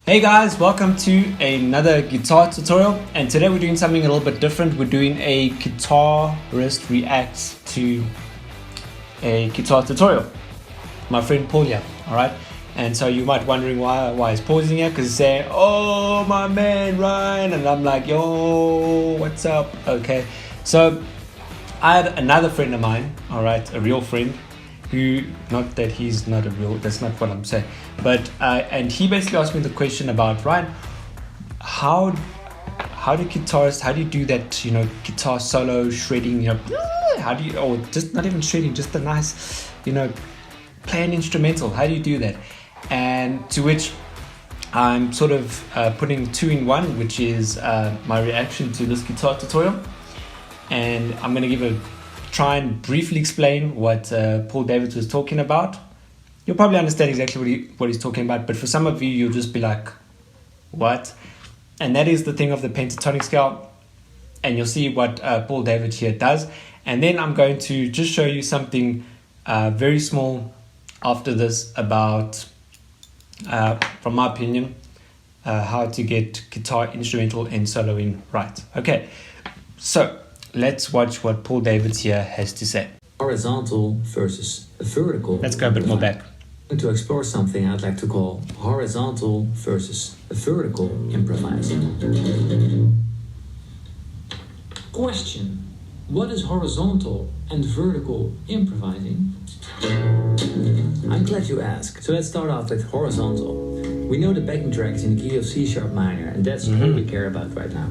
Hey guys, welcome to another guitar tutorial, and today we're doing something a little bit different. We're doing a Guitarist reacts to a guitar tutorial. My friend Paul here, alright? And so you might be wondering why he's pausing here, because he's saying, oh my man Ryan, and I'm like, yo, what's up? Okay, so I had another friend of mine, alright, a real friend, who, not that he's not a real, that's not what I'm saying, but and he basically asked me the question about, Ryan, how do guitarists, how do you do that, guitar solo shredding, how do you, or just not even shredding, just a nice, play an instrumental, how do you do that? And to which I'm sort of putting two in one, which is my reaction to this guitar tutorial, and I'm going to try and briefly explain what Paul Davids was talking about. You'll probably understand exactly what he's talking about, but for some of you, you'll just be like, what? And that is the thing of the pentatonic scale, and you'll see what Paul Davids here does. And then I'm going to just show you something very small after this about, from my opinion, how to get guitar instrumental and soloing right. Okay, so let's watch what Paul Davids here has to say. Horizontal versus vertical. Let's go a bit more back. To explore something I'd like to call horizontal versus vertical improvising. Question: what is horizontal and vertical improvising? I'm glad you asked. So let's start off with horizontal. We know the backing track is in the key of C sharp minor, and that's all we care about right now.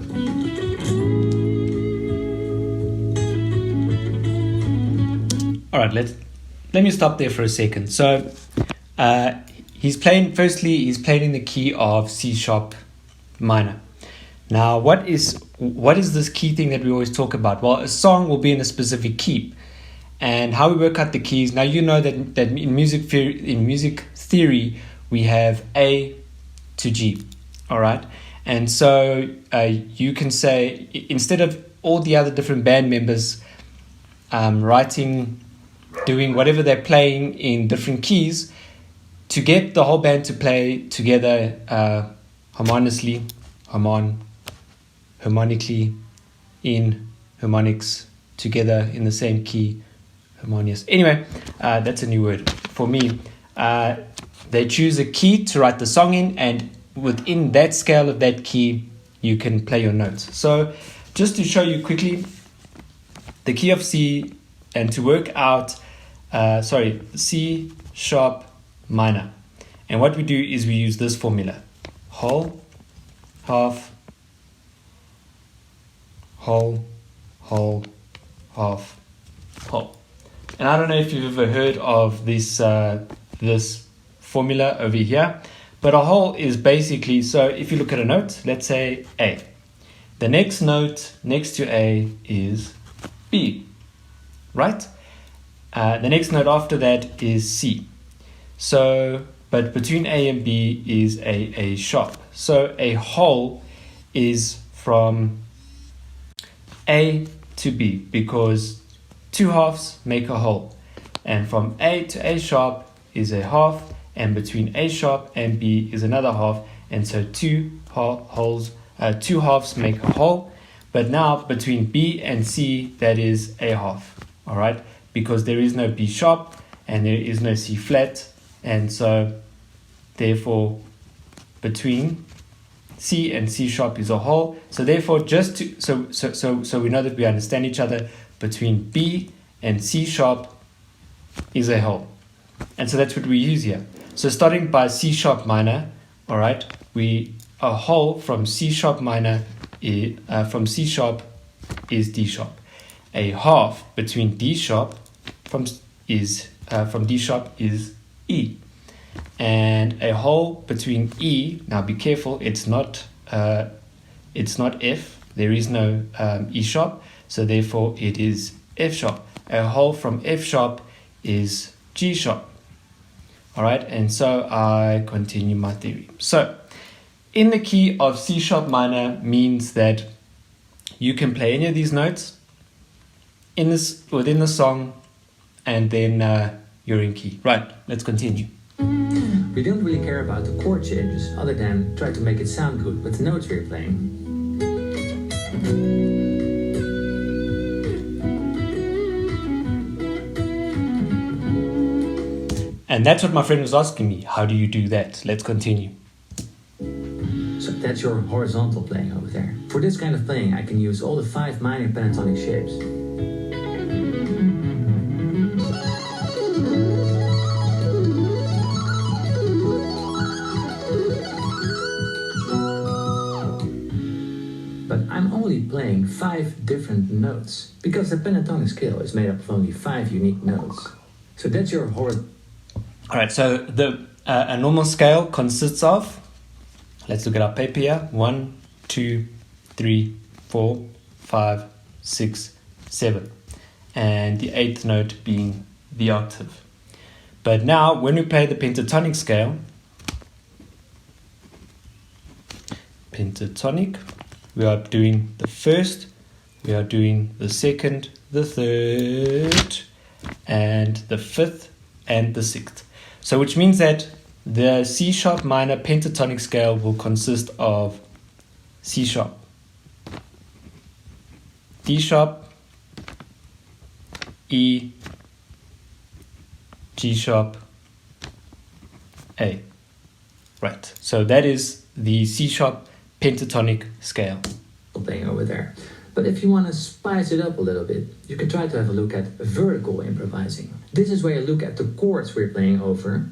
All right, let me stop there for a second. So he's playing in the key of C sharp minor. Now, what is this key thing that we always talk about? Well, a song will be in a specific key, and how we work out the keys. Now, you know that in music theory we have A to G. All right, and so you can say, instead of all the other different band members doing whatever they're playing in different keys, to get the whole band to play together harmoniously in harmonics together in the same key, harmonious. Anyway, that's a new word for me. They choose a key to write the song in, and within that scale of that key, you can play your notes. So just to show you quickly, the key of C, and to work out, C sharp minor. And what we do is we use this formula: whole, half, whole, whole, half, whole. And I don't know if you've ever heard of this formula over here, but a whole is basically, so if you look at a note, let's say A. The next note next to A is B, right? The next note after that is C. So, but between A and B is A sharp. So a whole is from A to B, because two halves make a whole. And from A to A sharp is a half, and between A sharp and B is another half. And so two halves make a whole. But now between B and C, that is a half. All right, because there is no B sharp and there is no C flat, and so therefore between C and C sharp is a whole. So therefore, just to so we know that we understand each other, between B and C sharp is a whole, and so that's what we use here. So starting by C sharp minor, all right, a whole from C sharp minor from C sharp is D sharp. A half between D sharp from D sharp is E, and a whole between E. Now be careful, it's not F. There is no E sharp, so therefore it is F sharp. A whole from F sharp is G sharp. All right, and so I continue my theory. So in the key of C sharp minor means that you can play any of these notes within the song, and then you're in key. Right, let's continue. We don't really care about the chord changes other than try to make it sound good with the notes we're playing. And that's what my friend was asking me. How do you do that? Let's continue. So that's your horizontal playing over there. For this kind of playing, I can use all the 5 minor pentatonic shapes. But I'm only playing 5 different notes because the pentatonic scale is made up of only 5 unique notes. So that's your horizontal. Alright, so a normal scale consists of, let's look at our paper here, 1, 2, 3, 4, 5, 6, 7. And the 8th note being the octave. But now, when we play the pentatonic scale, pentatonic, we are doing the first, we are doing the second, the third, and the fifth, and the sixth. So which means that the C sharp minor pentatonic scale will consist of C sharp, D sharp, E, G sharp, A. Right, so that is the C sharp pentatonic scale. Playing over there. But if you want to spice it up a little bit, you can try to have a look at vertical improvising. This is where you look at the chords we're playing over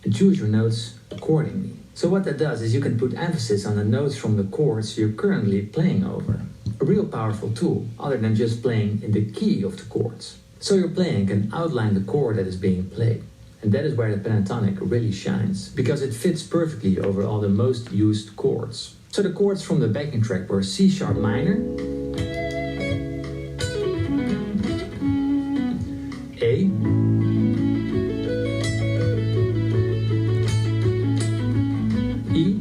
and choose your notes accordingly. So what that does is you can put emphasis on the notes from the chords you're currently playing over. A real powerful tool, other than just playing in the key of the chords. So your playing can outline the chord that is being played. And that is where the pentatonic really shines, because it fits perfectly over all the most used chords. So the chords from the backing track were C sharp minor, A, E,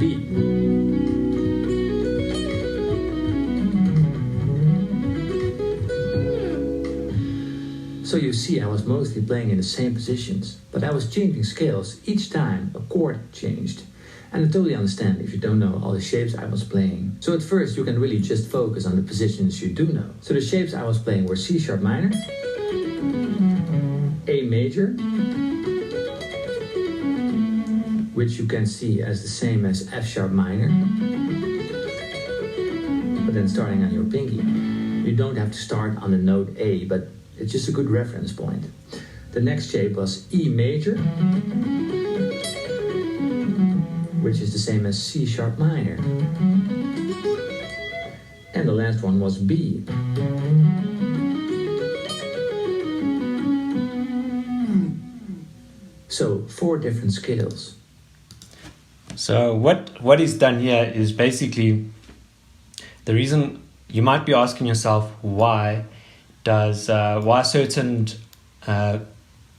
B. So you see, I was mostly playing in the same positions, but I was changing scales each time a chord changed. And I totally understand if you don't know all the shapes I was playing. So at first you can really just focus on the positions you do know. So the shapes I was playing were C sharp minor, A major, which you can see as the same as F sharp minor, but then starting on your pinky. You don't have to start on the note A, but it's just a good reference point. The next shape was E major, which is the same as C sharp minor. And the last one was B. So 4 different scales. So what is done here is basically the reason you might be asking yourself why certain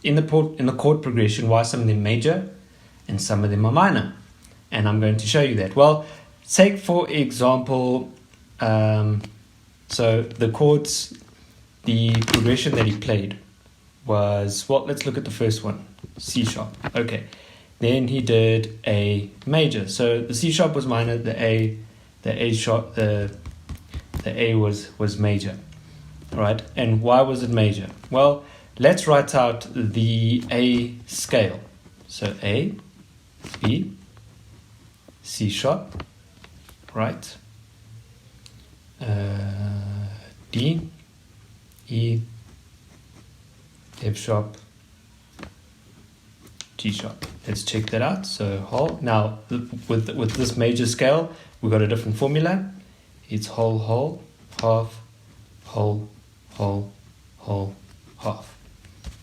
in the chord progression, why some of them major and some of them are minor. And I'm going to show you that. Well, take for example, so the chords, the progression that he played was, well, let's look at the first one, C sharp. Okay, then he did A major. So the C sharp was minor, the A sharp, the A was major. All right, and why was it major? Well, let's write out the A scale. So A, B, C sharp, right, D, E, F sharp, G sharp. Let's check that out. So whole. Now with this major scale, we've got a different formula. It's whole, whole, half, whole, whole, whole, half.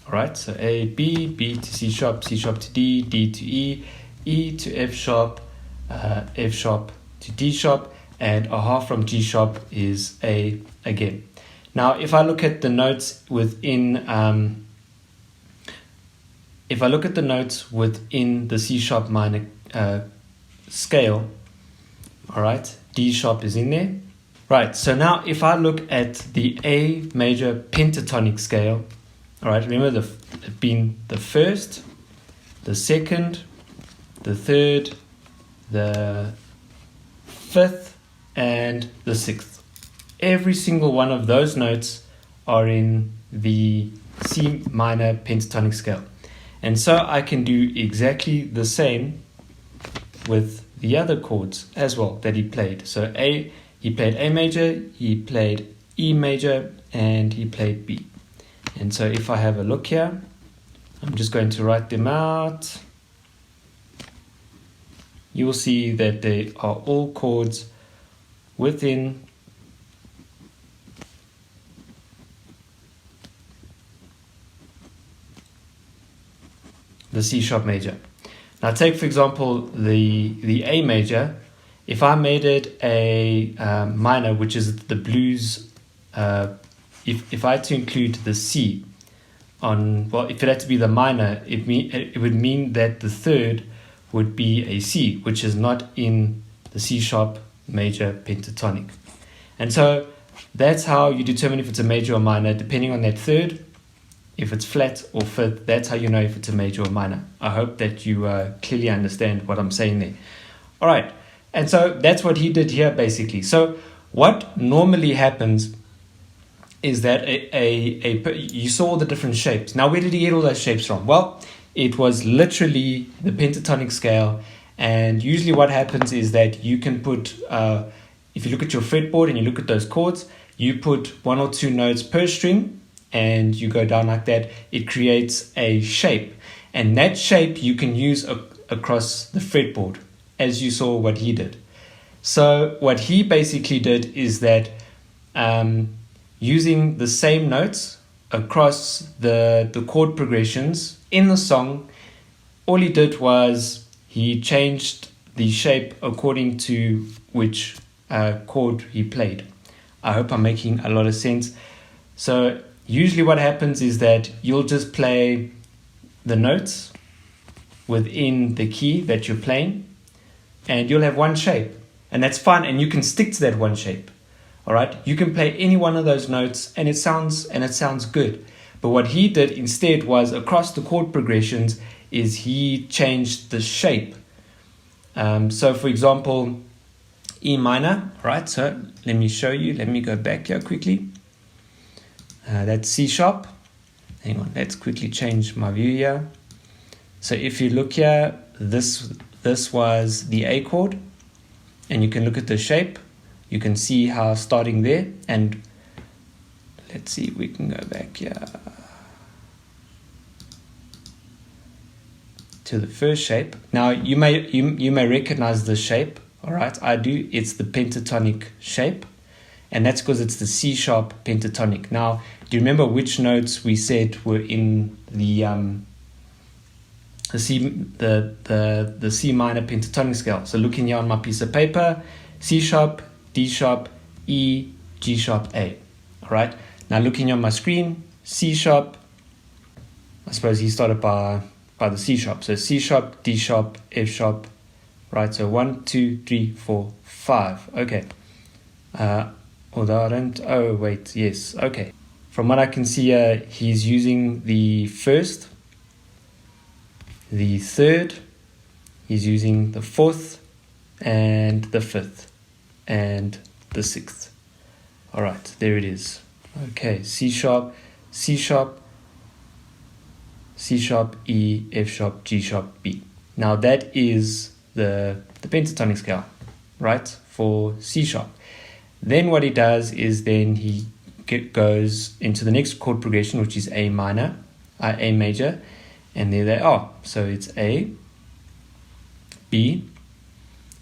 All right. So A, B, B to C sharp to D, D to E, E to F sharp, F sharp to D sharp, and a half from G sharp is A again. Now, if I look at the notes within, the C sharp minor scale, all right, D sharp is in there, Right, so now if I look at the A major pentatonic scale, all right, remember being the first, the second, the third, the fifth, and the sixth. Every single one of those notes are in the C minor pentatonic scale. And so I can do exactly the same with the other chords as well that he played. So he played A major, he played E major, and he played B. And so if I have a look here, I'm just going to write them out. You will see that they are all chords within the C sharp major. Now take for example the A major. If I made it a minor, which is the blues, if I had to include the C on, well, if it had to be the minor, it would mean that the third would be a C, which is not in the C sharp major pentatonic. And so that's how you determine if it's a major or minor, depending on that third. If it's flat or fifth, that's how you know if it's a major or minor. I hope that you clearly understand what I'm saying there. All right, and so that's what he did here basically. So what normally happens is that you saw all the different shapes. Now where did he get all those shapes from? Well, it was literally the pentatonic scale, and usually what happens is that you can put, if you look at your fretboard and you look at those chords, you put 1 or 2 notes per string, and you go down like that. It creates a shape, and that shape you can use across the fretboard, as you saw what he did. So what he basically did is that using the same notes across the chord progressions in the song, all he did was he changed the shape according to which chord he played. I hope I'm making a lot of sense. So usually what happens is that you'll just play the notes within the key that you're playing, and you'll have one shape, and that's fine, and you can stick to that one shape. All right, you can play any one of those notes and it sounds good. But what he did instead was, across the chord progressions, is he changed the shape. So for example, E minor, right? So let me show you. Let me go back here quickly. That's C sharp. Hang on, let's quickly change my view here. So if you look here, this was the A chord, and you can look at the shape. You can see how starting there, and let's see if we can go back here to the first shape. Now you may recognize this shape. All right, I do. It's the pentatonic shape, and that's because it's the C sharp pentatonic. Now, do you remember which notes we said were in the C minor pentatonic scale? So looking here on my piece of paper, C sharp, D sharp, E, G sharp, A. All right. Now looking on my screen, C sharp. I suppose he started by the C sharp. So C sharp, D sharp, F sharp. Right. So 1, 2, 3, 4, 5. Okay. Although I don't. Oh wait. Yes. Okay. From what I can see, he's using the first, the third. He's using the fourth, and the fifth, and the sixth. All right, there it is. Okay, C sharp, C sharp, C sharp, E, F sharp, G sharp, B. Now that is the pentatonic scale, right, for C sharp. Then what he does is then he goes into the next chord progression, which is A minor, A major, and there they are. So it's A, B.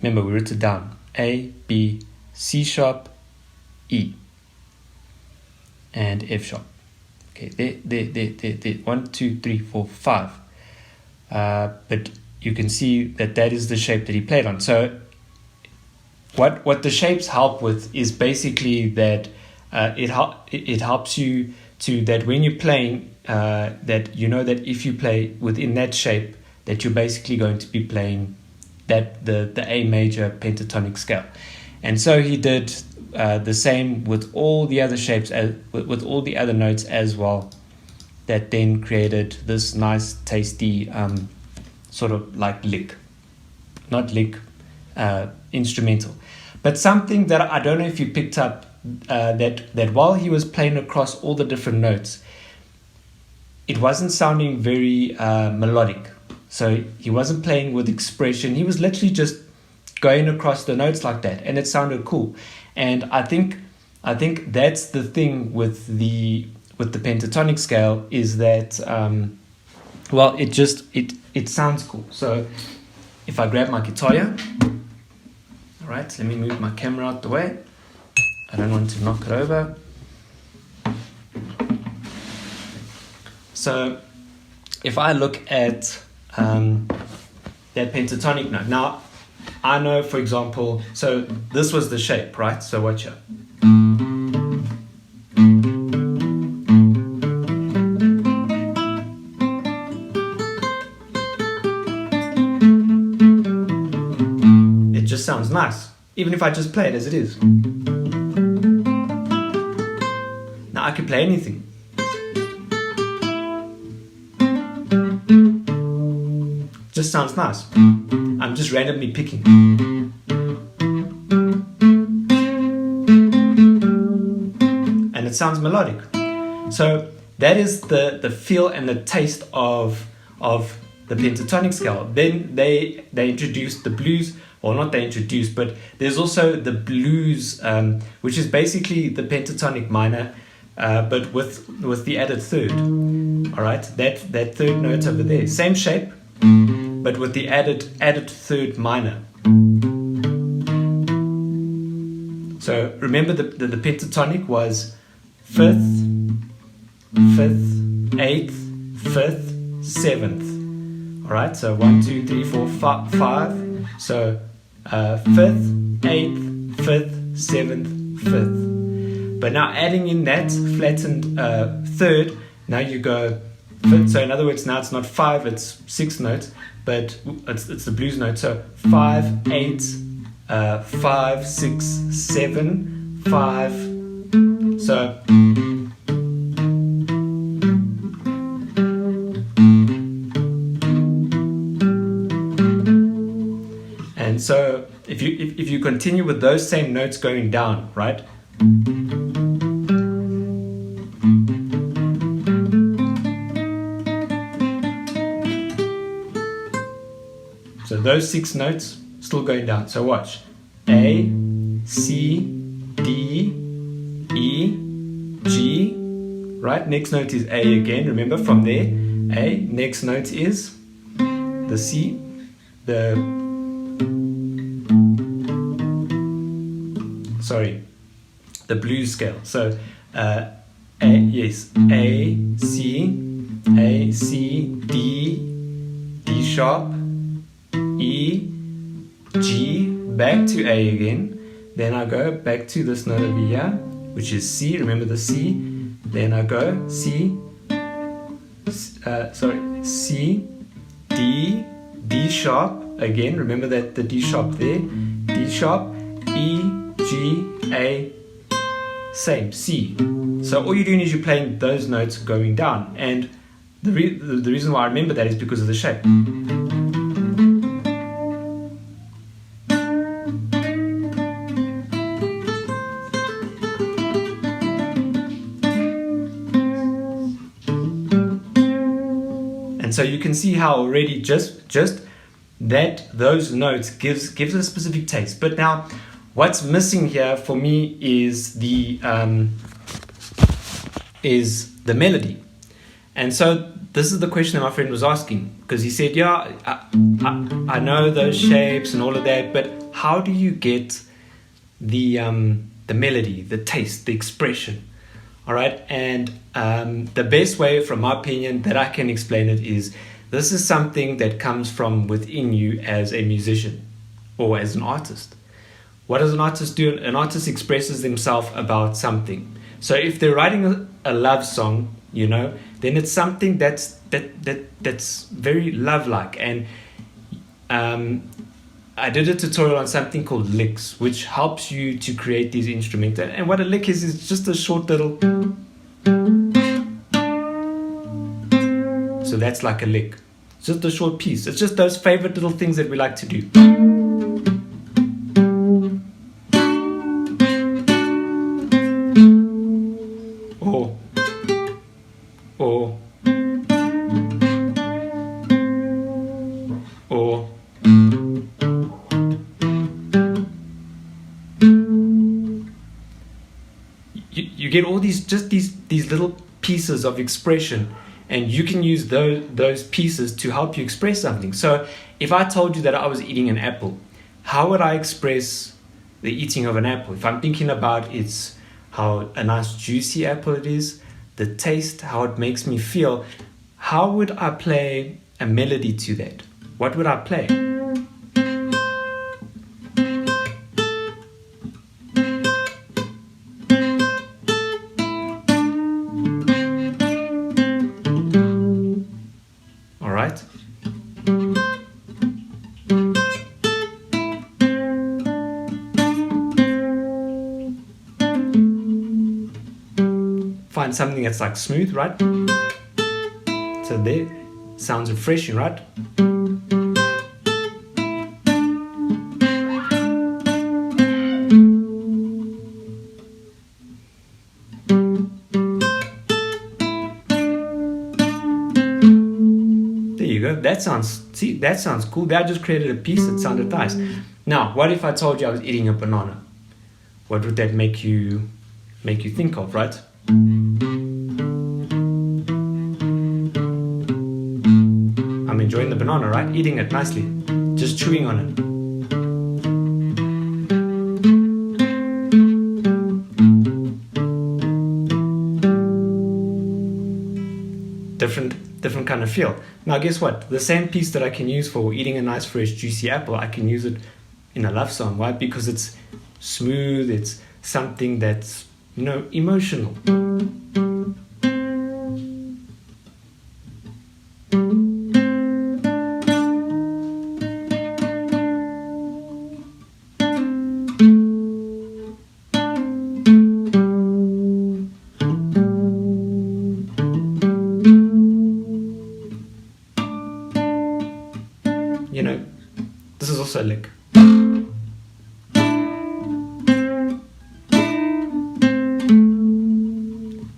Remember, we wrote it down. A, B, C sharp, E, and F sharp. Okay, there. 1, 2, 3, 4, 5. But you can see that is the shape that he played on. So what the shapes help with is basically that it helps you to that when you're playing, that you know that if you play within that shape, that you're basically going to be playing that the A major pentatonic scale. And so he did the same with all the other shapes, with all the other notes as well, that then created this nice, tasty sort of like lick. Not lick, instrumental. But something that I don't know if you picked up, that while he was playing across all the different notes, it wasn't sounding very melodic. So he wasn't playing with expression. He was literally just going across the notes like that, and it sounded cool. And I think that's the thing with the pentatonic scale, is that well, it sounds cool. So if I grab my guitar here, all right, let me move my camera out the way. I don't want to knock it over. So if I look at that pentatonic note, now I know, for example, so this was the shape, right? So watch here. It just sounds nice, even if I just play it as it is. Now I can play anything. Just sounds nice. I'm just randomly picking. And it sounds melodic. So that is the feel and the taste of the pentatonic scale. Then they introduced the blues, or not they introduced, but there's also the blues, which is basically the pentatonic minor, but with the added third. All right, that third note over there, same shape, but with the added third minor. So remember the pentatonic was fifth, eighth, fifth, seventh. All right, so 1, 2, 3, 4, 5. So fifth, eighth, fifth, seventh, fifth. But now adding in that flattened third, now you go fifth. So in other words, now it's not 5, it's 6 notes, but it's the blues note. So 5, 8, 5, 6, 7, 5. So and so if you continue with those same notes going down, right? So those 6 notes still going down. So watch. A, C, D, E, G. Right? Next note is A again. Remember from there. A. Next note is the C. The blues scale. So A, yes, A, C, D, D sharp, E, G, back to A again. Then I go back to this note over here, which is C. Remember the C. Then I go C, C, D, D sharp again. Remember that the D sharp there. D sharp, E, G, A, same, C. So all you're doing is you're playing those notes going down. And the reason why I remember that is because of the shape. And so you can see how already just that those notes gives it a specific taste. But now what's missing here for me is the melody. And so this is the question that my friend was asking, because he said, yeah, I know those shapes and all of that, but how do you get the melody, the taste, the expression? All right, and the best way, from my opinion, that I can explain it is this is something that comes from within you as a musician or as an artist. What does an artist do? An artist expresses themselves about something. So if they're writing a love song, you know, then it's something that's very love-like. And I did a tutorial on something called licks, which helps you to create these instruments. And what a lick is just a short little. So that's like a lick. It's just a short piece. It's just those favorite little things that we like to do. Or you get all these little pieces of expression, and you can use those pieces to help you express something. So if I told you that I was eating an apple, how would I express the eating of an apple? If I'm thinking about it's how a nice juicy apple it is, the taste, how it makes me feel, how would I play a melody to that? What would I play? All right. Find something that's like smooth, right? So there, sounds refreshing, right? There you go. That sounds cool. That just created a piece that sounded nice. Now, what if I told you I was eating a banana? What would that make you think of, right? I'm enjoying the banana, right? Eating it nicely. Just chewing on it. Different kind of feel. Now guess what? The same piece that I can use for eating a nice fresh juicy apple, I can use it in a love song. Why? Because it's smooth, it's something that's, emotional. This is also a lick.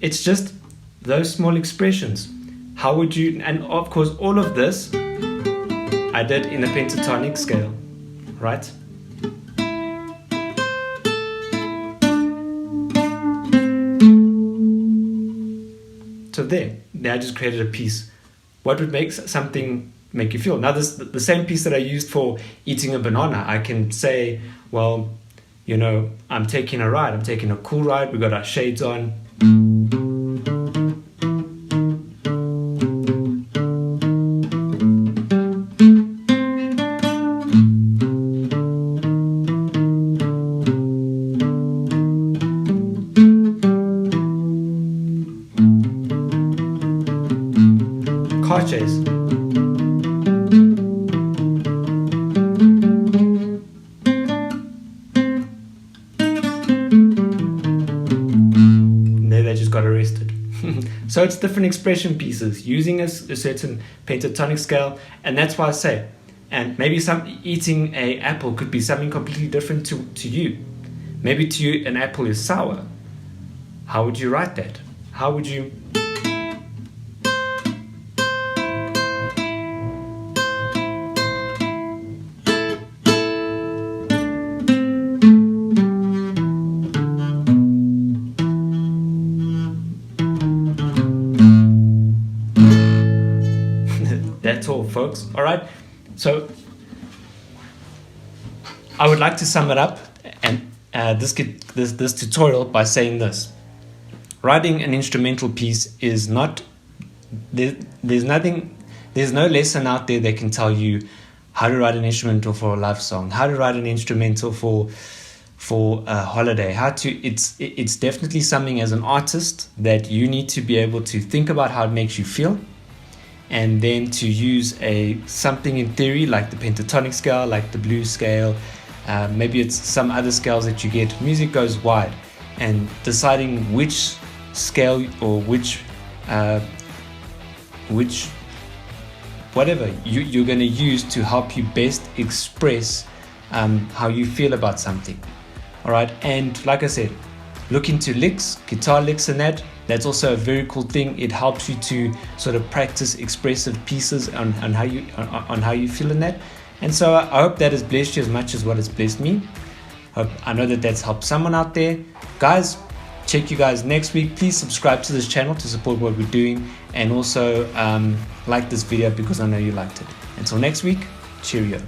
It's just those small expressions. How would you, and of course all of this I did in a pentatonic scale, right? So there I just created a piece. What would make something make you feel? Now the same piece that I used for eating a banana, I can say, well, I'm taking a ride, I'm taking a cool ride, we got our shades on. Car chase. Got arrested. So it's different expression pieces using a certain pentatonic scale, and that's why I say, and maybe eating a apple could be something completely different to you. Maybe to you an apple is sour. How would you write that? How would you That's all, folks. All right. So I would like to sum it up and this tutorial by saying this: writing an instrumental piece is not there's no lesson out there that can tell you how to write an instrumental for a love song, how to write an instrumental for a holiday, it's definitely something as an artist that you need to be able to think about how it makes you feel. and then to use something in theory like the pentatonic scale, like the blues scale, maybe it's some other scales that you get. Music goes wide, and deciding which scale or which whatever you're going to use to help you best express how you feel about something. All right, and like I said, look into licks, guitar licks, and that's also a very cool thing. It helps you to sort of practice expressive pieces on how you feel in that. And so I hope that has blessed you as much as what has blessed me. I know that that's helped someone out there. Guys, check you guys next week. Please subscribe to this channel to support what we're doing, and also like this video because I know you liked it. Until next week, cheerio.